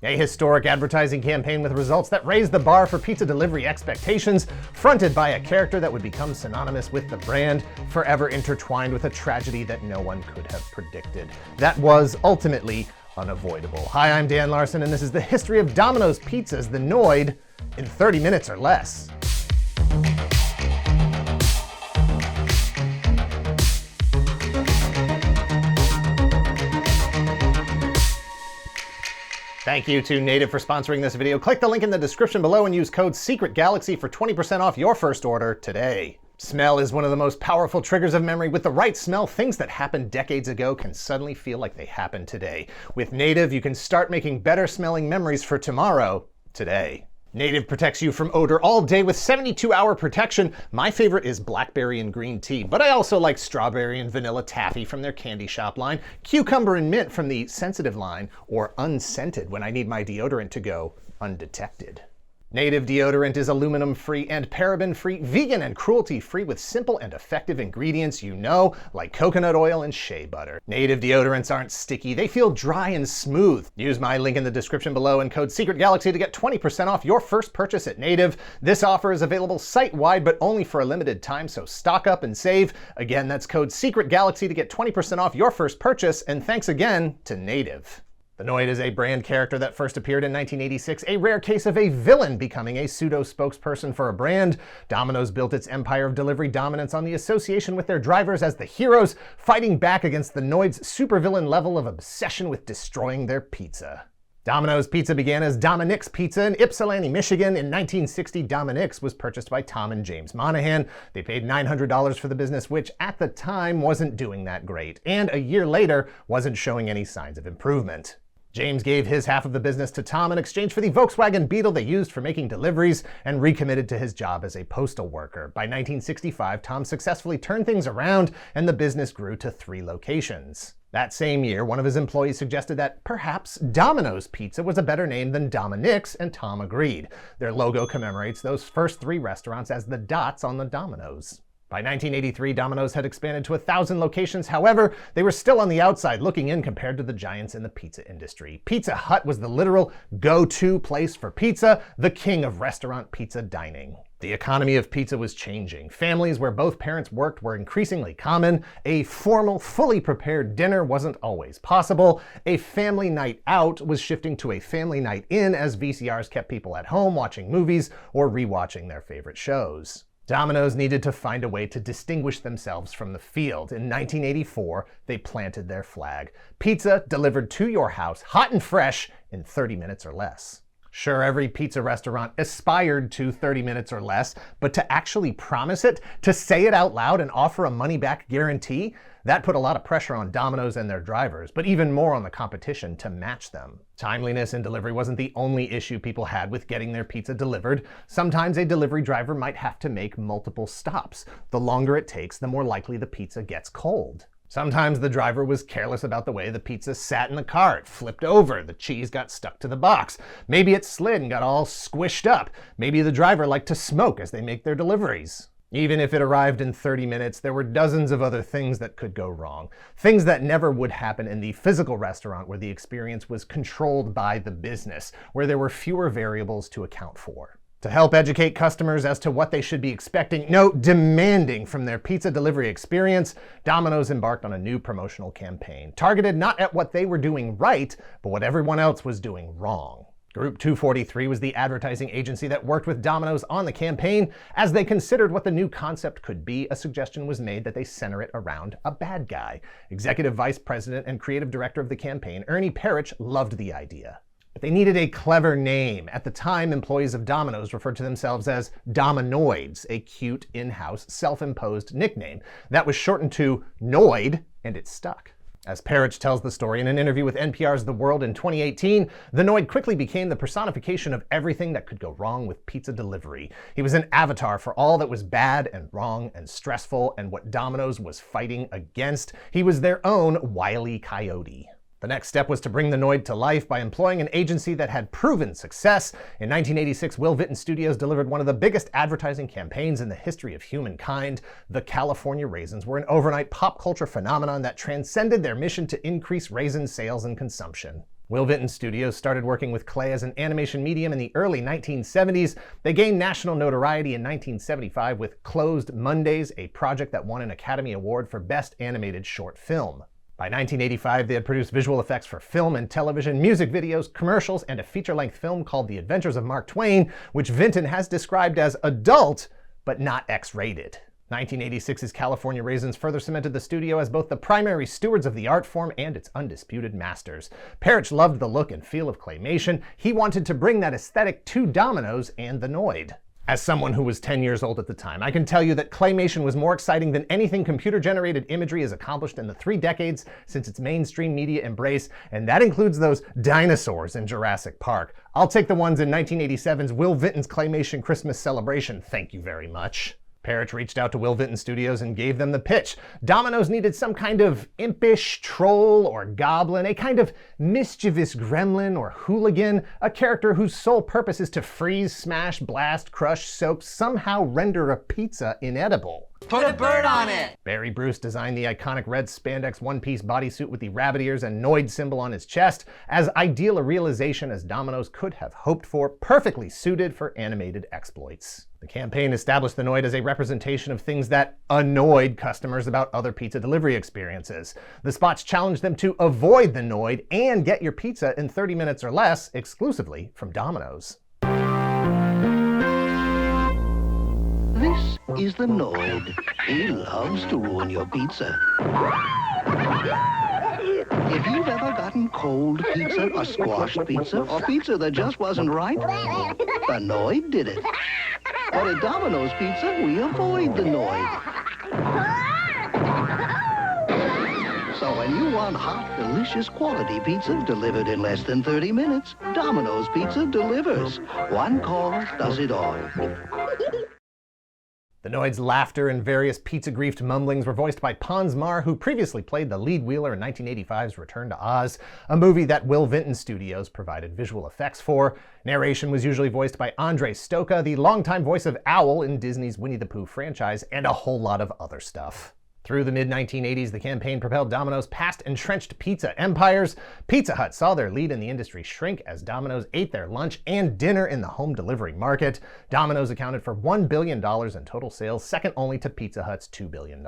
A historic advertising campaign with results that raised the bar for pizza delivery expectations, fronted by a character that would become synonymous with the brand, forever intertwined with a tragedy that no one could have predicted. That was ultimately unavoidable. Hi, I'm Dan Larson, and this is the history of Domino's pizzas, the Noid, in 30 minutes or less. Thank you to Native for sponsoring this video. Click the link in the description below and use code SECRETGALAXY for 20% off your first order today. Smell is one of the most powerful triggers of memory. With the right smell, things that happened decades ago can suddenly feel like they happen today. With Native, you can start making better smelling memories for tomorrow, today. Native protects you from odor all day with 72-hour protection. My favorite is blackberry and green tea, but I also like strawberry and vanilla taffy from their candy shop line, cucumber and mint from the sensitive line, or unscented when I need my deodorant to go undetected. Native deodorant is aluminum-free and paraben-free, vegan and cruelty-free with simple and effective ingredients you know, like coconut oil and shea butter. Native deodorants aren't sticky, they feel dry and smooth. Use my link in the description below and code SECRETGALAXY to get 20% off your first purchase at Native. This offer is available site-wide but only for a limited time, so stock up and save. Again, that's code SECRETGALAXY to get 20% off your first purchase, and thanks again to Native. The Noid is a brand character that first appeared in 1986, a rare case of a villain becoming a pseudo-spokesperson for a brand. Domino's built its empire of delivery dominance on the association with their drivers as the heroes, fighting back against the Noid's supervillain level of obsession with destroying their pizza. Domino's Pizza began as Dominick's Pizza in Ypsilanti, Michigan. In 1960, Dominick's was purchased by Tom and James Monahan. They paid $900 for the business, which at the time wasn't doing that great, and a year later wasn't showing any signs of improvement. James gave his half of the business to Tom in exchange for the Volkswagen Beetle they used for making deliveries, and recommitted to his job as a postal worker. By 1965, Tom successfully turned things around, and the business grew to 3 locations. That same year, one of his employees suggested that perhaps Domino's Pizza was a better name than Dominick's, and Tom agreed. Their logo commemorates those first 3 restaurants as the dots on the Domino's. By 1983, Domino's had expanded to 1,000 locations. However, they were still on the outside looking in compared to the giants in the pizza industry. Pizza Hut was the literal go-to place for pizza, the king of restaurant pizza dining. The economy of pizza was changing. Families where both parents worked were increasingly common. A formal, fully prepared dinner wasn't always possible. A family night out was shifting to a family night in as VCRs kept people at home watching movies or rewatching their favorite shows. Domino's needed to find a way to distinguish themselves from the field. In 1984, they planted their flag. Pizza delivered to your house, hot and fresh, in 30 minutes or less. Sure, every pizza restaurant aspired to 30 minutes or less, but to actually promise it, to say it out loud and offer a money-back guarantee, that put a lot of pressure on Domino's and their drivers, but even more on the competition to match them. Timeliness in delivery wasn't the only issue people had with getting their pizza delivered. Sometimes a delivery driver might have to make multiple stops. The longer it takes, the more likely the pizza gets cold. Sometimes the driver was careless about the way the pizza sat in the car. It flipped over, the cheese got stuck to the box. Maybe it slid and got all squished up. Maybe the driver liked to smoke as they make their deliveries. Even if it arrived in 30 minutes, there were dozens of other things that could go wrong. Things that never would happen in the physical restaurant where the experience was controlled by the business, where there were fewer variables to account for. To help educate customers as to what they should be expecting, no, demanding from their pizza delivery experience, Domino's embarked on a new promotional campaign, targeted not at what they were doing right, but what everyone else was doing wrong. Group 243 was the advertising agency that worked with Domino's on the campaign. As they considered what the new concept could be, a suggestion was made that they center it around a bad guy. Executive Vice President and Creative Director of the campaign, Ernie Parrish, loved the idea. But they needed a clever name. At the time, employees of Domino's referred to themselves as Dominoids, a cute, in-house, self-imposed nickname. That was shortened to Noid, and it stuck. As Parrish tells the story in an interview with NPR's The World in 2018, the Noid quickly became the personification of everything that could go wrong with pizza delivery. He was an avatar for all that was bad and wrong and stressful and what Domino's was fighting against. He was their own Wile E. Coyote. The next step was to bring the Noid to life by employing an agency that had proven success. In 1986, Will Vinton Studios delivered one of the biggest advertising campaigns in the history of humankind. The California Raisins were an overnight pop culture phenomenon that transcended their mission to increase raisin sales and consumption. Will Vinton Studios started working with clay as an animation medium in the early 1970s. They gained national notoriety in 1975 with Closed Mondays, a project that won an Academy Award for Best Animated Short Film. By 1985, they had produced visual effects for film and television, music videos, commercials, and a feature-length film called The Adventures of Mark Twain, which Vinton has described as adult, but not X-rated. 1986's California Raisins further cemented the studio as both the primary stewards of the art form and its undisputed masters. Parrish loved the look and feel of claymation. He wanted to bring that aesthetic to Domino's and the Noid. As someone who was 10 years old at the time, I can tell you that claymation was more exciting than anything computer-generated imagery has accomplished in the 3 decades since its mainstream media embrace, and that includes those dinosaurs in Jurassic Park. I'll take the ones in 1987's Will Vinton's Claymation Christmas Celebration, thank you very much. Parrish reached out to Will Vinton Studios and gave them the pitch. Domino's needed some kind of impish troll or goblin, a kind of mischievous gremlin or hooligan, a character whose sole purpose is to freeze, smash, blast, crush, soak, somehow render a pizza inedible. Put a bird on it! Barry Bruce designed the iconic red spandex one-piece bodysuit with the rabbit ears and Noid symbol on his chest, as ideal a realization as Domino's could have hoped for, perfectly suited for animated exploits. The campaign established the Noid as a representation of things that annoyed customers about other pizza delivery experiences. The spots challenged them to avoid the Noid and get your pizza in 30 minutes or less, exclusively from Domino's. This is the Noid. He loves to ruin your pizza. If you've ever gotten cold pizza, or squashed pizza, or pizza that just wasn't right, the Noid did it. But at Domino's Pizza, we avoid the Noid. So when you want hot, delicious quality pizza delivered in less than 30 minutes, Domino's Pizza delivers. One call does it all. The Noid's laughter and various pizza-griefed mumblings were voiced by Pons Maar, who previously played the lead wheeler in 1985's Return to Oz, a movie that Will Vinton Studios provided visual effects for. Narration was usually voiced by Andre Stoka, the longtime voice of Owl in Disney's Winnie the Pooh franchise, and a whole lot of other stuff. Through the mid-1980s, the campaign propelled Domino's past entrenched pizza empires. Pizza Hut saw their lead in the industry shrink as Domino's ate their lunch and dinner in the home delivery market. Domino's accounted for $1 billion in total sales, second only to Pizza Hut's $2 billion.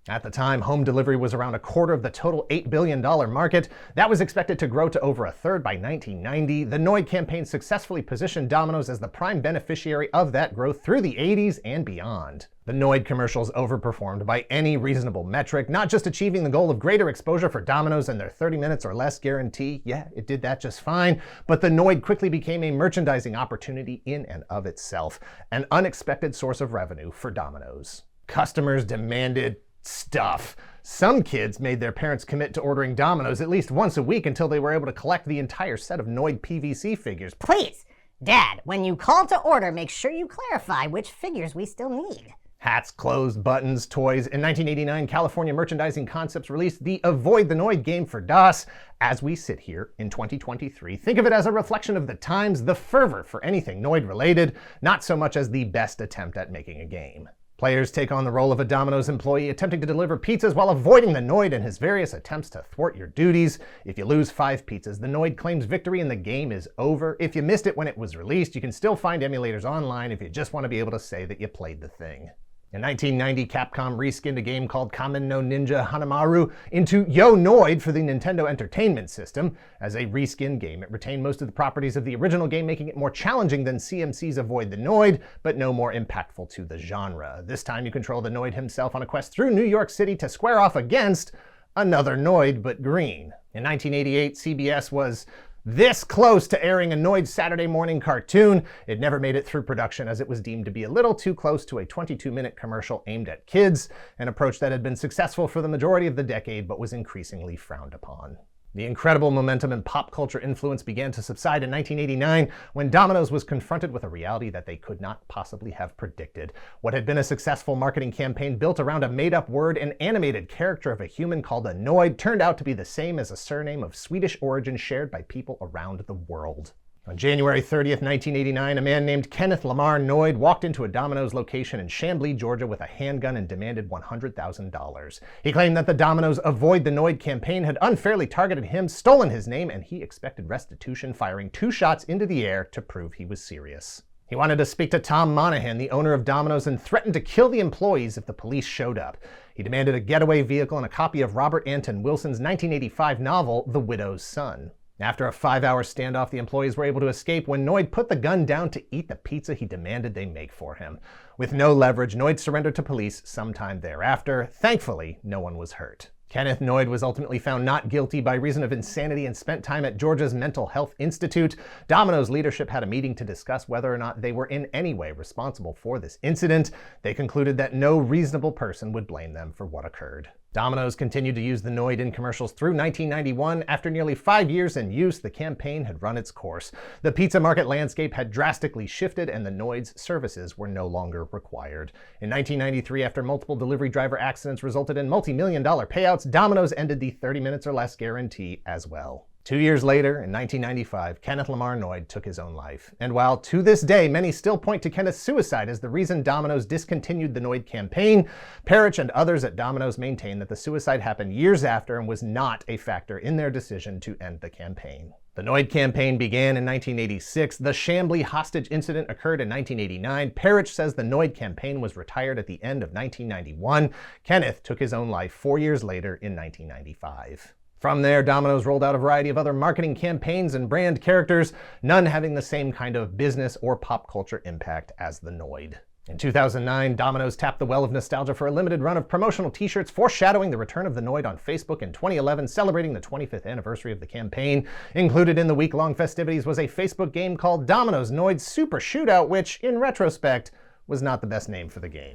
At the time, home delivery was around a quarter of the total $8 billion market. That was expected to grow to over a third by 1990. The Noid campaign successfully positioned Domino's as the prime beneficiary of that growth through the 80s and beyond. The Noid commercials overperformed by any reasonable metric, not just achieving the goal of greater exposure for Domino's and their 30 minutes or less guarantee. Yeah, it did that just fine, but the Noid quickly became a merchandising opportunity in and of itself, an unexpected source of revenue for Domino's. Customers demanded stuff. Some kids made their parents commit to ordering Domino's at least once a week until they were able to collect the entire set of Noid PVC figures. Please, Dad, when you call to order, make sure you clarify which figures we still need. Hats, clothes, buttons, toys. In 1989, California Merchandising Concepts released the Avoid the Noid game for DOS. As we sit here in 2023, think of it as a reflection of the times, the fervor for anything Noid related, not so much as the best attempt at making a game. Players take on the role of a Domino's employee attempting to deliver pizzas while avoiding the Noid in his various attempts to thwart your duties. If you lose 5 pizzas, the Noid claims victory and the game is over. If you missed it when it was released, you can still find emulators online if you just want to be able to say that you played the thing. In 1990, Capcom reskinned a game called Kamen no Ninja Hanamaru into Yo Noid for the Nintendo Entertainment System. As a reskinned game, it retained most of the properties of the original game, making it more challenging than CMC's Avoid the Noid, but no more impactful to the genre. This time you control the Noid himself on a quest through New York City to square off against another Noid, but green. In 1988, CBS was this close to airing a Noid Saturday morning cartoon. It never made it through production as it was deemed to be a little too close to a 22-minute commercial aimed at kids, an approach that had been successful for the majority of the decade but was increasingly frowned upon. The incredible momentum and pop culture influence began to subside in 1989 when Domino's was confronted with a reality that they could not possibly have predicted. What had been a successful marketing campaign built around a made-up word and animated character of a human called a Noid turned out to be the same as a surname of Swedish origin shared by people around the world. On January 30th, 1989, a man named Kenneth Lamar Noid walked into a Domino's location in Chamblee, Georgia with a handgun and demanded $100,000. He claimed that the Domino's Avoid the Noid campaign had unfairly targeted him, stolen his name, and he expected restitution, firing 2 shots into the air to prove he was serious. He wanted to speak to Tom Monahan, the owner of Domino's, and threatened to kill the employees if the police showed up. He demanded a getaway vehicle and a copy of Robert Anton Wilson's 1985 novel, The Widow's Son. After a 5-hour standoff, the employees were able to escape when Noid put the gun down to eat the pizza he demanded they make for him. With no leverage, Noid surrendered to police sometime thereafter. Thankfully, no one was hurt. Kenneth Noid was ultimately found not guilty by reason of insanity and spent time at Georgia's Mental Health Institute. Domino's leadership had a meeting to discuss whether or not they were in any way responsible for this incident. They concluded that no reasonable person would blame them for what occurred. Domino's continued to use the Noid in commercials through 1991. After nearly 5 years in use, the campaign had run its course. The pizza market landscape had drastically shifted, and the Noid's services were no longer required. In 1993, after multiple delivery driver accidents resulted in multi-million-dollar payouts, Domino's ended the 30 minutes or less guarantee as well. 2 years later, in 1995, Kenneth Lamar Noid took his own life. And while to this day many still point to Kenneth's suicide as the reason Domino's discontinued the Noid campaign, Parrish and others at Domino's maintain that the suicide happened years after and was not a factor in their decision to end the campaign. The Noid campaign began in 1986. The Chamblee hostage incident occurred in 1989. Parrish says the Noid campaign was retired at the end of 1991. Kenneth took his own life 4 years later in 1995. From there, Domino's rolled out a variety of other marketing campaigns and brand characters, none having the same kind of business or pop culture impact as the Noid. In 2009, Domino's tapped the well of nostalgia for a limited run of promotional t-shirts foreshadowing the return of the Noid on Facebook in 2011, celebrating the 25th anniversary of the campaign. Included in the week-long festivities was a Facebook game called Domino's Noid Super Shootout, which, in retrospect, was not the best name for the game.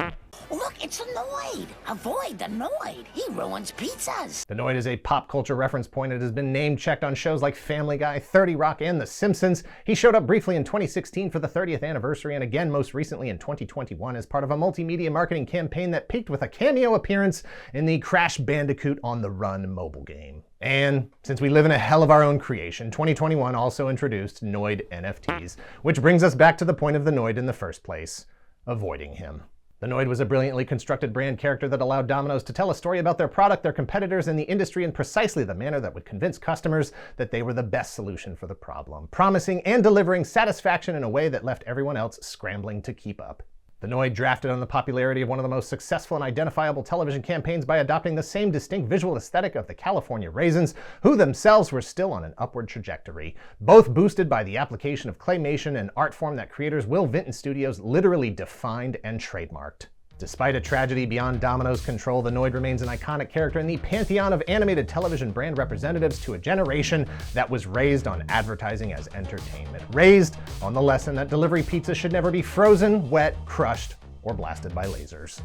Look, it's a Noid. Avoid the Noid. He ruins pizzas. The Noid is a pop culture reference point. It has been name-checked on shows like Family Guy, 30 Rock, and The Simpsons. He showed up briefly in 2016 for the 30th anniversary, and again most recently in 2021 as part of a multimedia marketing campaign that peaked with a cameo appearance in the Crash Bandicoot on the Run mobile game. And since we live in a hell of our own creation, 2021 also introduced Noid NFTs, which brings us back to the point of the Noid in the first place: avoiding him. The Noid was a brilliantly constructed brand character that allowed Domino's to tell a story about their product, their competitors, and the industry in precisely the manner that would convince customers that they were the best solution for the problem, promising and delivering satisfaction in a way that left everyone else scrambling to keep up. The Noid drafted on the popularity of one of the most successful and identifiable television campaigns by adopting the same distinct visual aesthetic of the California Raisins, who themselves were still on an upward trajectory, both boosted by the application of claymation, an art form that creators Will Vinton Studios literally defined and trademarked. Despite a tragedy beyond Domino's control, the Noid remains an iconic character in the pantheon of animated television brand representatives to a generation that was raised on advertising as entertainment, raised on the lesson that delivery pizza should never be frozen, wet, crushed, or blasted by lasers.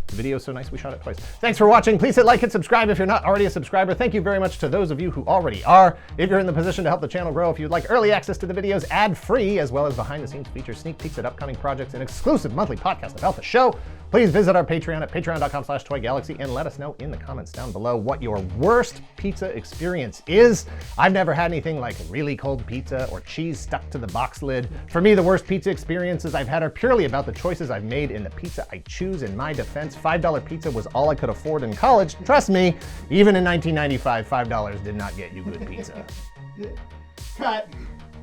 The video is so nice we shot it twice. Thanks for watching. Please hit like and subscribe if you're not already a subscriber. Thank you very much to those of you who already are. If you're in the position to help the channel grow, if you'd like early access to the videos ad-free, as well as behind-the-scenes features, sneak peeks at upcoming projects, and exclusive monthly podcast about the show, please visit our Patreon at patreon.com/toygalaxy and let us know in the comments down below what your worst pizza experience is. I've never had anything like really cold pizza or cheese stuck to the box lid. For me, the worst pizza experiences I've had are purely about the choices I've made in the pizza I choose. In my defense, $5 pizza was all I could afford in college. Trust me, even in 1995, $5 did not get you good pizza. Cut.